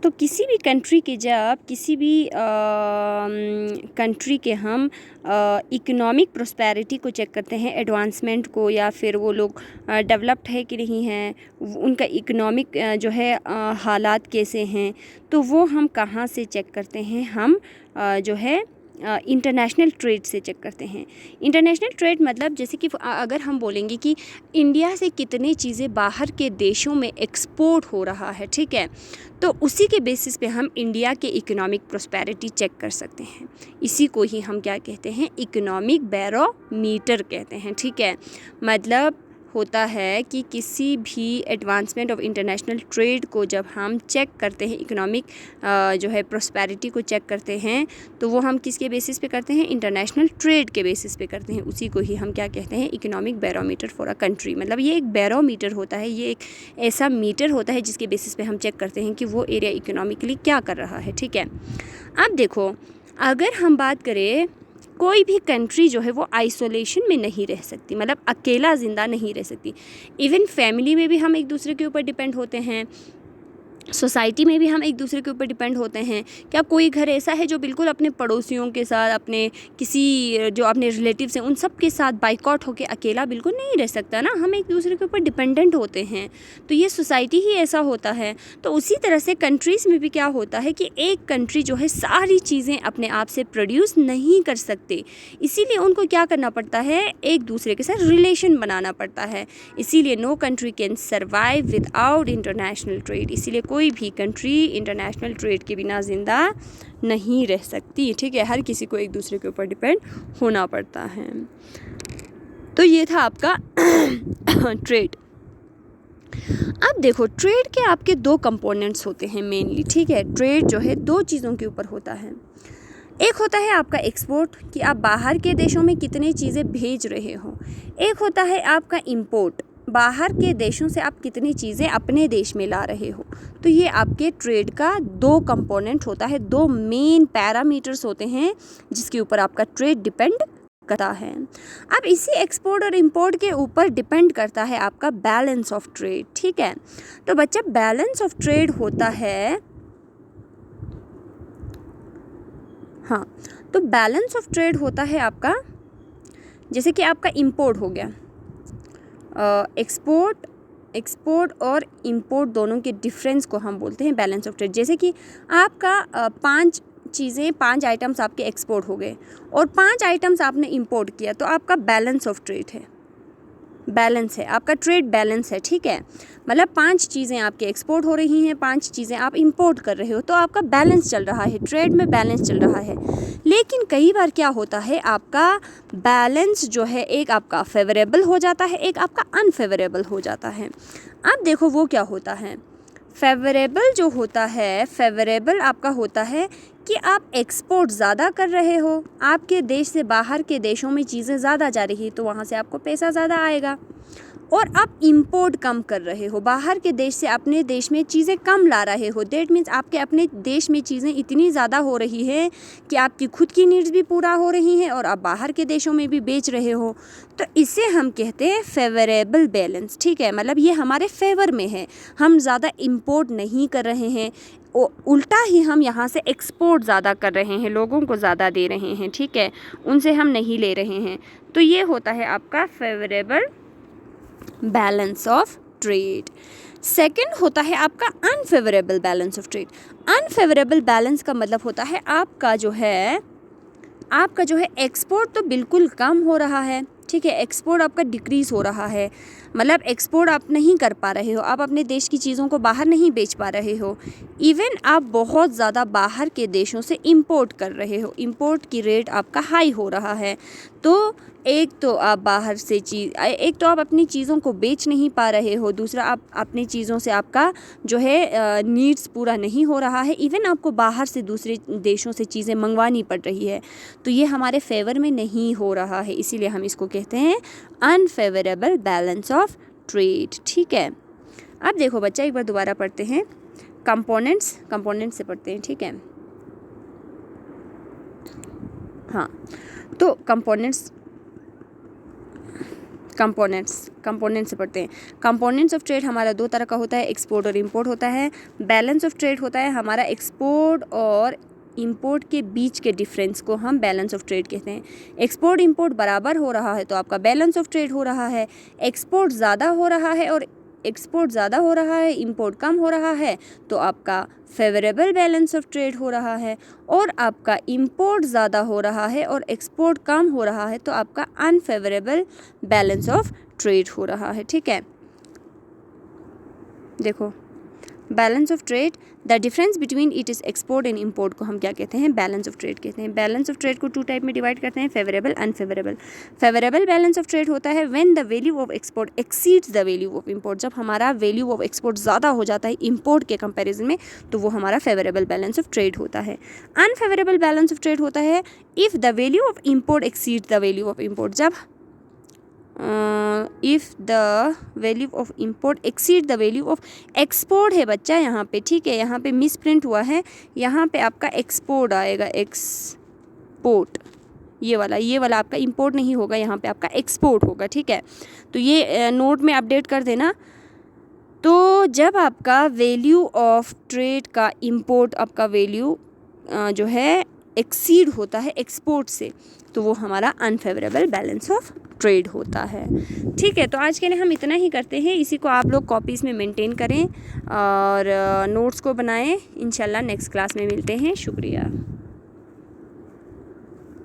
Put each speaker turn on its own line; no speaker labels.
तो किसी भी कंट्री के जब किसी भी कंट्री के हम इकोनॉमिक प्रोस्पेरिटी को चेक करते हैं, एडवांसमेंट को, या फिर वो लोग डेवलप्ड है कि नहीं हैं, उनका इकोनॉमिक जो है हालात कैसे हैं, तो वो हम कहाँ से चेक करते हैं? हम जो है इंटरनेशनल ट्रेड से चेक करते हैं। इंटरनेशनल ट्रेड मतलब जैसे कि अगर हम बोलेंगे कि इंडिया से कितनी चीज़ें बाहर के देशों में एक्सपोर्ट हो रहा है, ठीक है, तो उसी के बेसिस पे हम इंडिया के इकोनॉमिक प्रोस्पेरिटी चेक कर सकते हैं। इसी को ही हम क्या कहते हैं? इकोनॉमिक बैरोमीटर कहते हैं, ठीक है। मतलब होता है कि किसी भी एडवांसमेंट ऑफ इंटरनेशनल ट्रेड को जब हम चेक करते हैं, इकोनॉमिक जो है प्रोस्पेरिटी को चेक करते हैं, तो वो हम किसके बेसिस पे करते हैं? इंटरनेशनल ट्रेड के बेसिस पे करते हैं। उसी को ही हम क्या कहते हैं? Economic barometer for a country. मतलब ये एक बैरोमीटर होता है, ये एक ऐसा मीटर होता है जिसके बेसिस पे हम चेक करते हैं कि वो एरिया इकोनॉमिकली क्या कर रहा है, ठीक है। अब देखो, अगर हम बात करें, कोई भी कंट्री जो है वो आइसोलेशन में नहीं रह सकती, मतलब अकेला ज़िंदा नहीं रह सकती। इवन फैमिली में भी हम एक दूसरे के ऊपर डिपेंड होते हैं, सोसाइटी में भी हम एक दूसरे के ऊपर डिपेंड होते हैं। क्या कोई घर ऐसा है जो बिल्कुल अपने पड़ोसियों के साथ, अपने किसी जो अपने रिलेटिव्स हैं उन सब के साथ बाइकआउट होकर अकेला बिल्कुल नहीं रह सकता ना? हम एक दूसरे के ऊपर डिपेंडेंट होते हैं, तो ये सोसाइटी ही ऐसा होता है। तो उसी तरह से कंट्रीज़ में भी क्या होता है कि एक कंट्री जो है सारी चीज़ें अपने आप से प्रोड्यूस नहीं कर सकते, इसीलिए उनको क्या करना पड़ता है? एक दूसरे के साथ रिलेशन बनाना पड़ता है। इसीलिए no country can survive without international trade. इसीलिए कोई भी कंट्री इंटरनेशनल ट्रेड के बिना ज़िंदा नहीं रह सकती, ठीक है। हर किसी को एक दूसरे के ऊपर डिपेंड होना पड़ता है। तो ये था आपका ट्रेड। अब देखो, ट्रेड के आपके दो कंपोनेंट्स होते हैं मेनली, ठीक है। ट्रेड जो है दो चीज़ों के ऊपर होता है। एक होता है आपका एक्सपोर्ट, कि आप बाहर के देशों में कितनी चीज़ें भेज रहे हो। एक होता है आपका इंपोर्ट, बाहर के देशों से आप कितनी चीज़ें अपने देश में ला रहे हो। तो ये आपके ट्रेड का दो कंपोनेंट होता है, दो मेन पैरामीटर्स होते हैं जिसके ऊपर आपका ट्रेड डिपेंड करता है। अब इसी एक्सपोर्ट और इंपोर्ट के ऊपर डिपेंड करता है आपका बैलेंस ऑफ ट्रेड, ठीक है। तो बच्चा, बैलेंस ऑफ ट्रेड होता है, हाँ, तो बैलेंस ऑफ ट्रेड होता है आपका, जैसे कि आपका इंपोर्ट हो गया, एक्सपोर्ट और इंपोर्ट दोनों के डिफरेंस को हम बोलते हैं बैलेंस ऑफ ट्रेड। जैसे कि आपका 5 आइटम्स आपके एक्सपोर्ट हो गए और 5 आइटम्स आपने इंपोर्ट किया, तो आपका बैलेंस ऑफ ट्रेड है, बैलेंस है, आपका ट्रेड बैलेंस है, ठीक है। मतलब 5 चीज़ें आपके एक्सपोर्ट हो रही हैं, 5 चीज़ें आप इंपोर्ट कर रहे हो, तो आपका बैलेंस चल रहा है, ट्रेड में बैलेंस चल रहा है। लेकिन कई बार क्या होता है, आपका बैलेंस जो है एक आपका फेवरेबल हो जाता है, एक आपका अनफेवरेबल हो जाता है। अब देखो वो क्या होता है, फेवरेबल जो होता है, फेवरेबल आपका होता है कि आप एक्सपोर्ट ज़्यादा कर रहे हो, आपके देश से बाहर के देशों में चीज़ें ज़्यादा जा रही, तो वहाँ से आपको पैसा ज़्यादा आएगा। और आप इंपोर्ट कम कर रहे हो, बाहर के देश से अपने देश में चीज़ें कम ला रहे हो, दैट मीन्स आपके अपने देश में चीज़ें इतनी ज़्यादा हो रही है कि आपकी खुद की नीड्स भी पूरा हो रही हैं और आप बाहर के देशों में भी बेच रहे हो। तो इसे हम कहते हैं फेवरेबल बैलेंस, ठीक है। मतलब ये हमारे फेवर में है, हम ज़्यादा इंपोर्ट नहीं कर रहे हैं, उल्टा ही हम यहाँ से एक्सपोर्ट ज़्यादा कर रहे हैं, लोगों को ज़्यादा दे रहे हैं, ठीक है, उनसे हम नहीं ले रहे हैं। तो ये होता है आपका favourable balance of trade. Second होता है आपका unfavourable balance of trade. Unfavourable balance का मतलब होता है आपका जो है एक्सपोर्ट तो बिल्कुल कम हो रहा है, ठीक है, एक्सपोर्ट आपका डिक्रीज़ हो रहा है, मतलब एक्सपोर्ट आप नहीं कर पा रहे हो, आप अपने देश की चीज़ों को बाहर नहीं बेच पा रहे हो। इवन आप बहुत ज़्यादा बाहर के देशों से इंपोर्ट कर रहे हो, इंपोर्ट की रेट आपका हाई हो रहा है। तो एक तो आप अपनी चीज़ों को बेच नहीं पा रहे हो, दूसरा आप अपनी चीज़ों से आपका जो है नीड्स पूरा नहीं हो रहा है, इवन आपको बाहर से दूसरे देशों से चीज़ें मंगवानी पड़ रही है। तो ये हमारे फेवर में नहीं हो रहा है, इसीलिए हम इसको कहते हैं अनफेवरेबल बैलेंस ऑफ ट्रेड, ठीक है। अब देखो बच्चा, एक बार दोबारा पढ़ते हैं, कंपोनेंट्स से पढ़ते हैं, ठीक है। हाँ, तो कंपोनेंट्स कंपोनेंट्स से पढ़ते हैं। कंपोनेंट्स ऑफ ट्रेड हमारा दो तरह का होता है, एक्सपोर्ट और इंपोर्ट होता है। बैलेंस ऑफ ट्रेड होता है हमारा एक्सपोर्ट और इंपोर्ट के बीच के डिफरेंस को हम बैलेंस ऑफ ट्रेड कहते हैं। एक्सपोर्ट इंपोर्ट बराबर हो रहा है तो आपका बैलेंस ऑफ ट्रेड हो रहा है। एक्सपोर्ट ज़्यादा हो रहा है और इंपोर्ट कम हो रहा है तो आपका फेवरेबल बैलेंस ऑफ ट्रेड हो रहा है। और आपका इंपोर्ट ज़्यादा हो रहा है और एक्सपोर्ट कम हो रहा है तो आपका अनफेवरेबल बैलेंस ऑफ ट्रेड हो रहा है। ठीक है, देखो balance of trade, the difference between it is export and import को हम क्या कहते हैं, बैलेंस ऑफ ट्रेड कहते हैं। बैलेंस ऑफ ट्रेड को 2 टाइप में डिवाइड करते हैं, favourable unfavourable. Favourable balance of trade होता है when the value of export exceeds the value of import. जब हमारा वैल्यू ऑफ एक्सपोर्ट ज़्यादा हो जाता है इंपोर्ट के कंपैरिजन में तो वो हमारा फेवरेबल बैलेंस ऑफ ट्रेड होता है। अनफेवरेबल बैलेंस ऑफ ट्रेड होता है if the value of import exceeds the value of import. जब if the value of import exceed the value of export है बच्चा यहाँ पे, ठीक है, यहाँ पे मिस प्रिंट हुआ है, यहाँ पे आपका एक्सपोर्ट आएगा, एक्सपोर्ट ये वाला आपका इंपोर्ट नहीं होगा, यहाँ पे आपका एक्सपोर्ट होगा। ठीक है, तो ये नोट में अपडेट कर देना। तो जब आपका वैल्यू ऑफ ट्रेड का इंपोर्ट आपका वैल्यू जो है एक्सीड होता है एक्सपोर्ट से तो वो हमारा अनफेवरेबल बैलेंस ऑफ ट्रेड होता है। ठीक है, तो आज के लिए हम इतना ही करते हैं। इसी को आप लोग कॉपीज़ में मेंटेन करें और नोट्स को बनाएं। इंशाल्लाह नेक्स्ट क्लास में मिलते हैं। शुक्रिया।